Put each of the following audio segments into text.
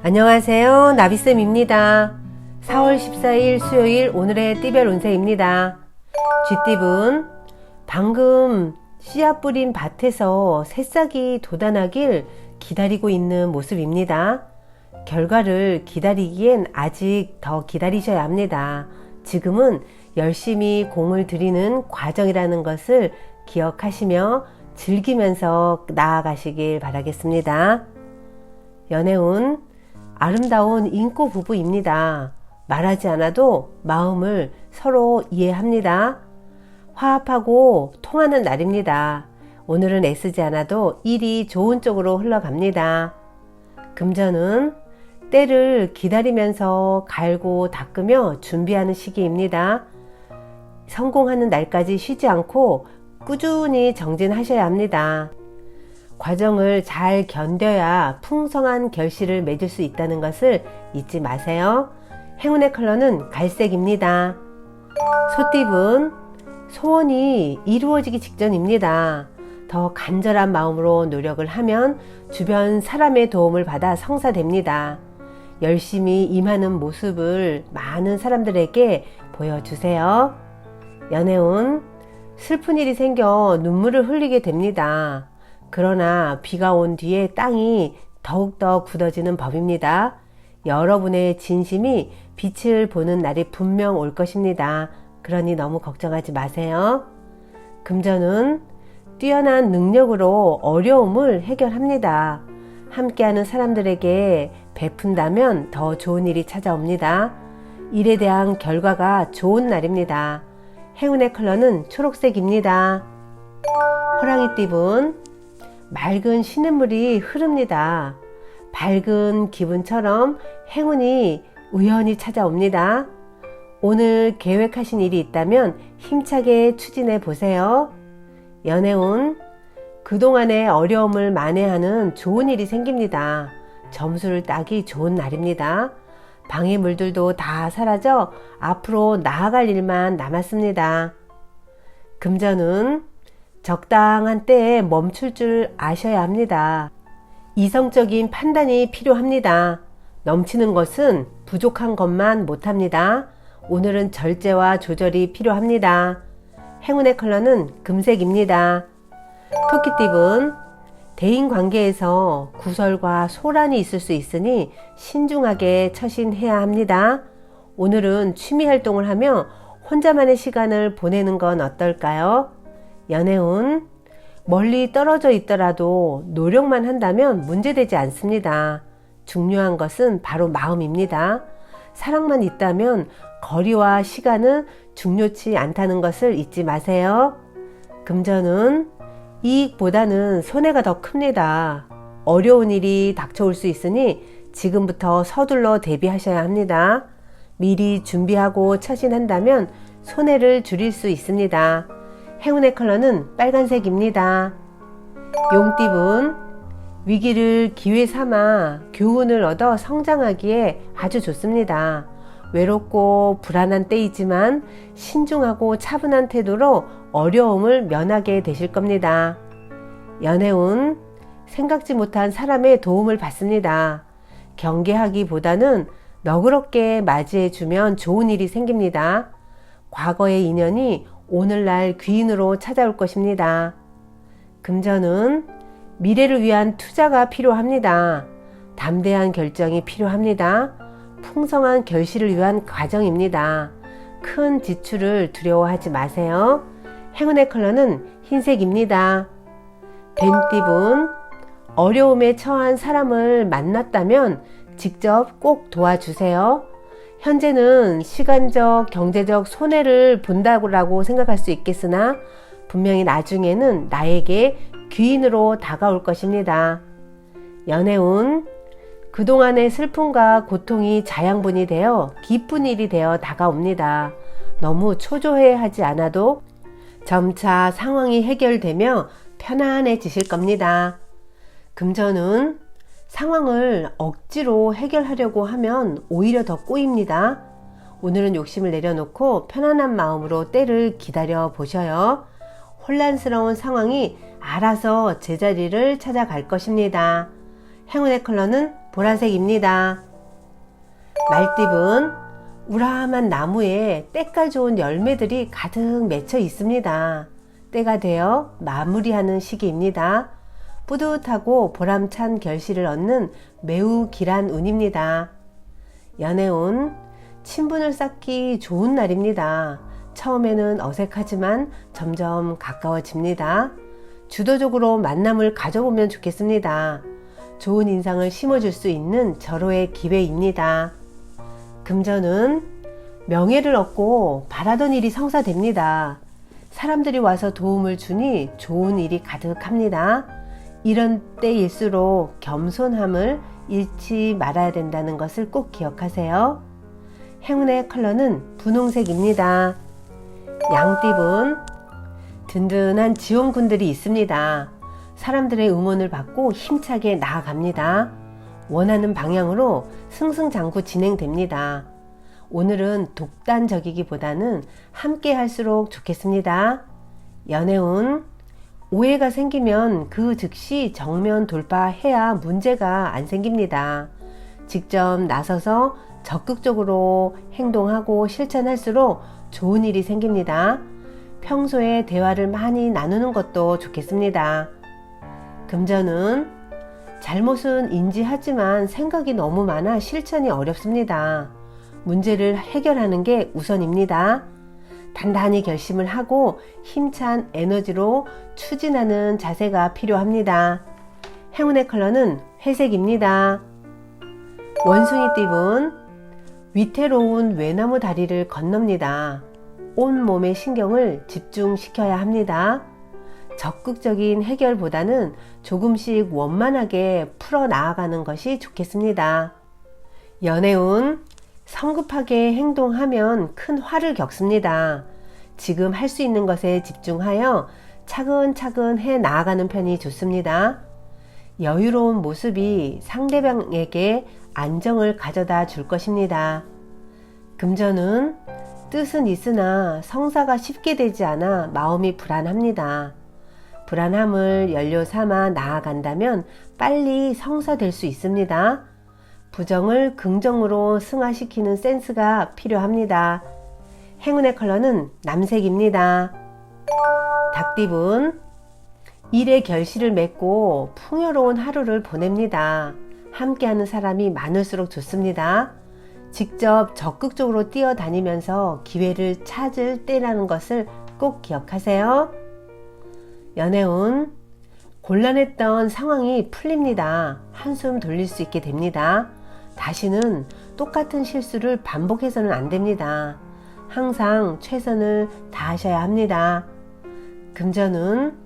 안녕하세요. 나비쌤입니다. 4월 14일 수요일 오늘의 띠별 운세입니다. 쥐띠분, 방금 씨앗 뿌린 밭에서 새싹이 돋아나길 기다리고 있는 모습입니다. 결과를 기다리기엔 아직 더 기다리셔야 합니다. 지금은 열심히 공을 들이는 과정이라는 것을 기억하시며 즐기면서 나아가시길 바라겠습니다. 연애운, 아름다운 인꼬 부부입니다. 말하지 않아도 마음을 서로 이해합니다. 화합하고 통하는 날입니다. 오늘은 애쓰지 않아도 일이 좋은 쪽으로 흘러갑니다. 금전은 때를 기다리면서 갈고 닦으며 준비하는 시기입니다. 성공하는 날까지 쉬지 않고 꾸준히 정진하셔야 합니다. 과정을 잘 견뎌야 풍성한 결실을 맺을 수 있다는 것을 잊지 마세요. 행운의 컬러는 갈색입니다. 소띠분, 소원이 이루어지기 직전입니다. 더 간절한 마음으로 노력을 하면 주변 사람의 도움을 받아 성사됩니다. 열심히 임하는 모습을 많은 사람들에게 보여주세요. 연애운, 슬픈 일이 생겨 눈물을 흘리게 됩니다. 그러나 비가 온 뒤에 땅이 더욱더 굳어지는 법입니다. 여러분의 진심이 빛을 보는 날이 분명 올 것입니다. 그러니 너무 걱정하지 마세요. 금전은 뛰어난 능력으로 어려움을 해결합니다. 함께하는 사람들에게 베푼다면 더 좋은 일이 찾아옵니다. 일에 대한 결과가 좋은 날입니다. 행운의 컬러는 초록색입니다. 호랑이띠분, 맑은 시냇물이 흐릅니다. 밝은 기분처럼 행운이 우연히 찾아옵니다. 오늘 계획하신 일이 있다면 힘차게 추진해 보세요. 연애운, 그동안의 어려움을 만회하는 좋은 일이 생깁니다. 점수를 따기 좋은 날입니다. 방해 물들도 다 사라져 앞으로 나아갈 일만 남았습니다. 금전은 적당한 때에 멈출 줄 아셔야 합니다. 이성적인 판단이 필요합니다. 넘치는 것은 부족한 것만 못합니다. 오늘은 절제와 조절이 필요합니다. 행운의 컬러는 금색입니다. 토끼띠분, 대인관계에서 구설과 소란이 있을 수 있으니 신중하게 처신해야 합니다. 오늘은 취미활동을 하며 혼자만의 시간을 보내는 건 어떨까요? 연애운, 멀리 떨어져 있더라도 노력만 한다면 문제되지 않습니다. 중요한 것은 바로 마음입니다. 사랑만 있다면 거리와 시간은 중요치 않다는 것을 잊지 마세요. 금전은 이익보다는 손해가 더 큽니다. 어려운 일이 닥쳐올 수 있으니 지금부터 서둘러 대비하셔야 합니다. 미리 준비하고 처신한다면 손해를 줄일 수 있습니다. 행운의 컬러는 빨간색입니다. 용띠분, 위기를 기회 삼아 교훈을 얻어 성장하기에 아주 좋습니다. 외롭고 불안한 때이지만 신중하고 차분한 태도로 어려움을 면하게 되실 겁니다. 연애운, 생각지 못한 사람의 도움을 받습니다. 경계하기보다는 너그럽게 맞이해주면 좋은 일이 생깁니다. 과거의 인연이 오늘날 귀인으로 찾아올 것입니다. 금전은 미래를 위한 투자가 필요합니다. 담대한 결정이 필요합니다. 풍성한 결실을 위한 과정입니다. 큰 지출을 두려워하지 마세요. 행운의 컬러는 흰색입니다. 뱀띠분, 어려움에 처한 사람을 만났다면 직접 꼭 도와주세요. 현재는 시간적, 경제적 손해를 본다고 생각할 수 있겠으나 분명히 나중에는 나에게 귀인으로 다가올 것입니다. 연애운, 그동안의 슬픔과 고통이 자양분이 되어 기쁜 일이 되어 다가옵니다. 너무 초조해하지 않아도 점차 상황이 해결되며 편안해지실 겁니다. 금전은 상황을 억지로 해결하려고 하면 오히려 더 꼬입니다. 오늘은 욕심을 내려놓고 편안한 마음으로 때를 기다려 보셔요. 혼란스러운 상황이 알아서 제자리를 찾아갈 것입니다. 행운의 컬러는 보라색입니다. 말띠분, 우람한 나무에 때깔 좋은 열매들이 가득 맺혀 있습니다. 때가 되어 마무리하는 시기입니다. 뿌듯하고 보람찬 결실을 얻는 매우 길한 운입니다. 연애운, 친분을 쌓기 좋은 날입니다. 처음에는 어색하지만 점점 가까워집니다. 주도적으로 만남을 가져보면 좋겠습니다. 좋은 인상을 심어줄 수 있는 절호의 기회입니다. 금전은 명예를 얻고 바라던 일이 성사됩니다. 사람들이 와서 도움을 주니 좋은 일이 가득합니다. 이런 때일수록 겸손함을 잃지 말아야 된다는 것을 꼭 기억하세요. 행운의 컬러는 분홍색입니다. 양띠분, 든든한 지원군들이 있습니다. 사람들의 응원을 받고 힘차게 나아갑니다. 원하는 방향으로 승승장구 진행됩니다. 오늘은 독단적이기보다는 함께 할수록 좋겠습니다. 연애운, 오해가 생기면 그 즉시 정면 돌파해야 문제가 안 생깁니다. 직접 나서서 적극적으로 행동하고 실천할수록 좋은 일이 생깁니다. 평소에 대화를 많이 나누는 것도 좋겠습니다. 금전은 잘못은 인지하지만 생각이 너무 많아 실천이 어렵습니다. 문제를 해결하는 게 우선입니다. 단단히 결심을 하고 힘찬 에너지로 추진하는 자세가 필요합니다. 행운의 컬러는 회색입니다. 원숭이띠분, 위태로운 외나무 다리를 건넙니다. 온 몸의 신경을 집중시켜야 합니다. 적극적인 해결보다는 조금씩 원만하게 풀어 나아가는 것이 좋겠습니다. 연애운, 성급하게 행동하면 큰 화를 겪습니다. 지금 할 수 있는 것에 집중하여 차근차근 해 나아가는 편이 좋습니다. 여유로운 모습이 상대방에게 안정을 가져다 줄 것입니다. 금전은 뜻은 있으나 성사가 쉽게 되지 않아 마음이 불안합니다. 불안함을 연료 삼아 나아간다면 빨리 성사될 수 있습니다. 부정을 긍정으로 승화시키는 센스가 필요합니다. 행운의 컬러는 남색입니다. 닭띠분, 일의 결실을 맺고 풍요로운 하루를 보냅니다. 함께하는 사람이 많을수록 좋습니다. 직접 적극적으로 뛰어다니면서 기회를 찾을 때라는 것을 꼭 기억하세요. 연애운, 곤란했던 상황이 풀립니다. 한숨 돌릴 수 있게 됩니다. 다시는 똑같은 실수를 반복해서는 안 됩니다. 항상 최선을 다하셔야 합니다. 금전은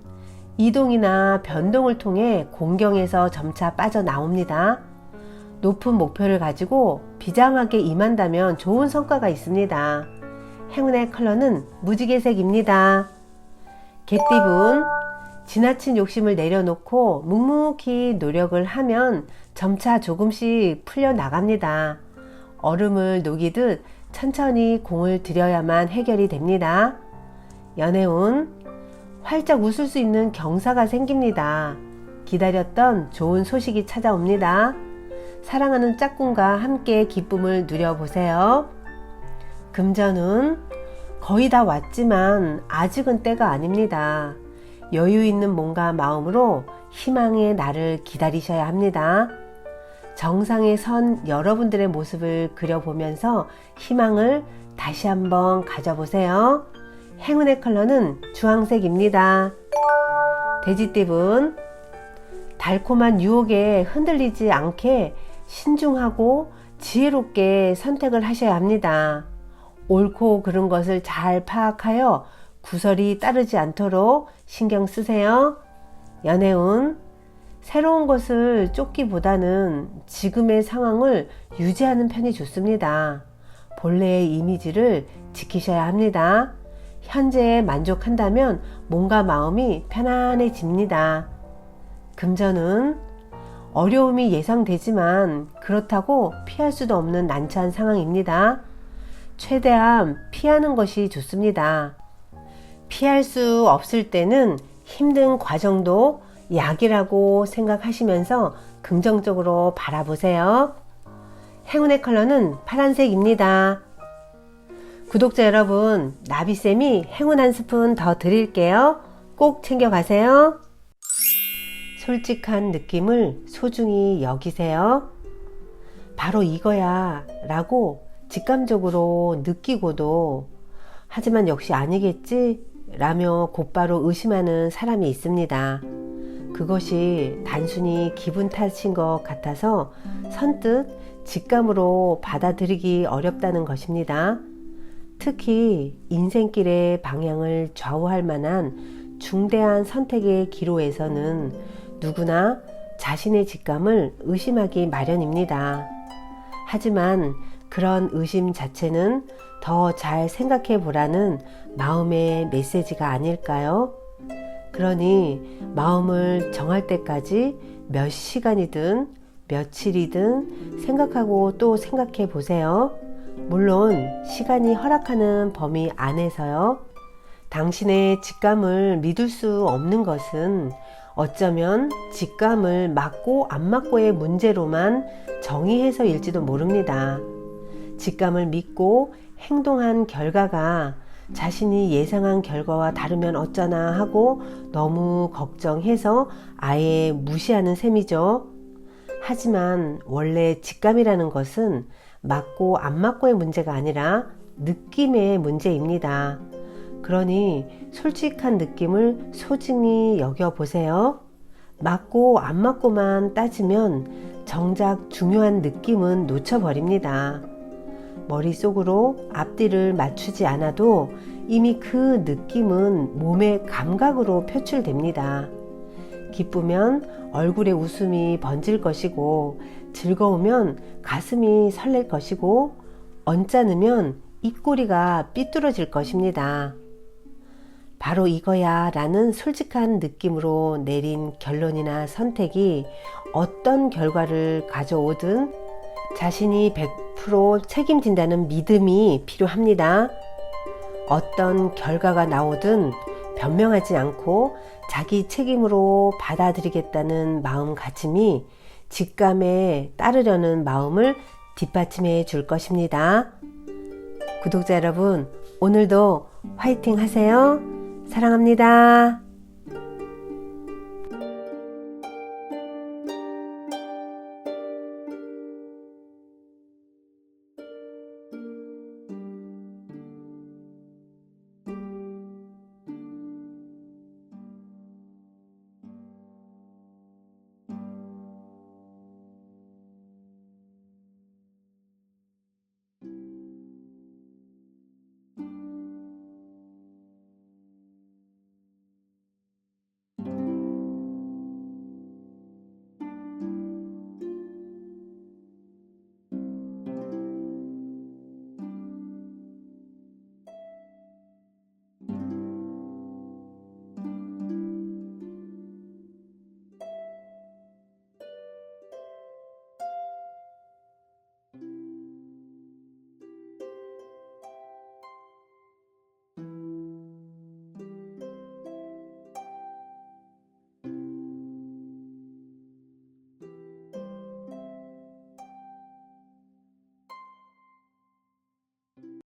이동이나 변동을 통해 공경에서 점차 빠져나옵니다. 높은 목표를 가지고 비장하게 임한다면 좋은 성과가 있습니다. 행운의 컬러는 무지개색입니다. 개띠분, 지나친 욕심을 내려놓고 묵묵히 노력을 하면 점차 조금씩 풀려나갑니다. 얼음을 녹이듯 천천히 공을 들여야만 해결이 됩니다. 연애운, 활짝 웃을 수 있는 경사가 생깁니다. 기다렸던 좋은 소식이 찾아옵니다. 사랑하는 짝꿍과 함께 기쁨을 누려보세요. 금전은 거의 다 왔지만 아직은 때가 아닙니다. 여유 있는 몸과 마음으로 희망의 날을 기다리셔야 합니다. 정상에 선 여러분들의 모습을 그려보면서 희망을 다시 한번 가져보세요. 행운의 컬러는 주황색입니다. 돼지띠분, 달콤한 유혹에 흔들리지 않게 신중하고 지혜롭게 선택을 하셔야 합니다. 옳고 그른 것을 잘 파악하여 구설이 따르지 않도록 신경 쓰세요. 연애운, 새로운 것을 쫓기보다는 지금의 상황을 유지하는 편이 좋습니다. 본래의 이미지를 지키셔야 합니다. 현재에 만족한다면 몸과 마음이 편안해집니다. 금전은 어려움이 예상되지만 그렇다고 피할 수도 없는 난처한 상황입니다. 최대한 피하는 것이 좋습니다. 피할 수 없을 때는 힘든 과정도 약이라고 생각하시면서 긍정적으로 바라보세요. 행운의 컬러는 파란색입니다. 구독자 여러분, 나비쌤이 행운 한 스푼 더 드릴게요. 꼭 챙겨가세요. 솔직한 느낌을 소중히 여기세요. 바로 이거야 라고 직감적으로 느끼고도 하지만 역시 아니겠지 라며 곧바로 의심하는 사람이 있습니다. 그것이 단순히 기분 탓인 것 같아서 선뜻 직감으로 받아들이기 어렵다는 것입니다. 특히 인생길의 방향을 좌우할 만한 중대한 선택의 기로에서는 누구나 자신의 직감을 의심하기 마련입니다. 하지만 그런 의심 자체는 더 잘 생각해 보라는 마음의 메시지가 아닐까요? 그러니 마음을 정할 때까지 몇 시간이든 며칠이든 생각하고 또 생각해 보세요. 물론 시간이 허락하는 범위 안에서요. 당신의 직감을 믿을 수 없는 것은 어쩌면 직감을 맞고 안 맞고의 문제로만 정의해서일지도 모릅니다. 직감을 믿고 행동한 결과가 자신이 예상한 결과와 다르면 어쩌나 하고 너무 걱정해서 아예 무시하는 셈이죠. 하지만 원래 직감이라는 것은 맞고 안 맞고의 문제가 아니라 느낌의 문제입니다. 그러니 솔직한 느낌을 소중히 여겨보세요. 맞고 안 맞고만 따지면 정작 중요한 느낌은 놓쳐버립니다. 머릿속으로 앞뒤를 맞추지 않아도 이미 그 느낌은 몸의 감각으로 표출됩니다. 기쁘면 얼굴에 웃음이 번질 것이고, 즐거우면 가슴이 설렐 것이고, 언짢으면 입꼬리가 삐뚤어질 것입니다. 바로 이거야 라는 솔직한 느낌으로 내린 결론이나 선택이 어떤 결과를 가져오든 자신이 100% 책임진다는 믿음이 필요합니다. 어떤 결과가 나오든 변명하지 않고 자기 책임으로 받아들이겠다는 마음가짐이 직감에 따르려는 마음을 뒷받침해 줄 것입니다. 구독자 여러분, 오늘도 화이팅 하세요. 사랑합니다.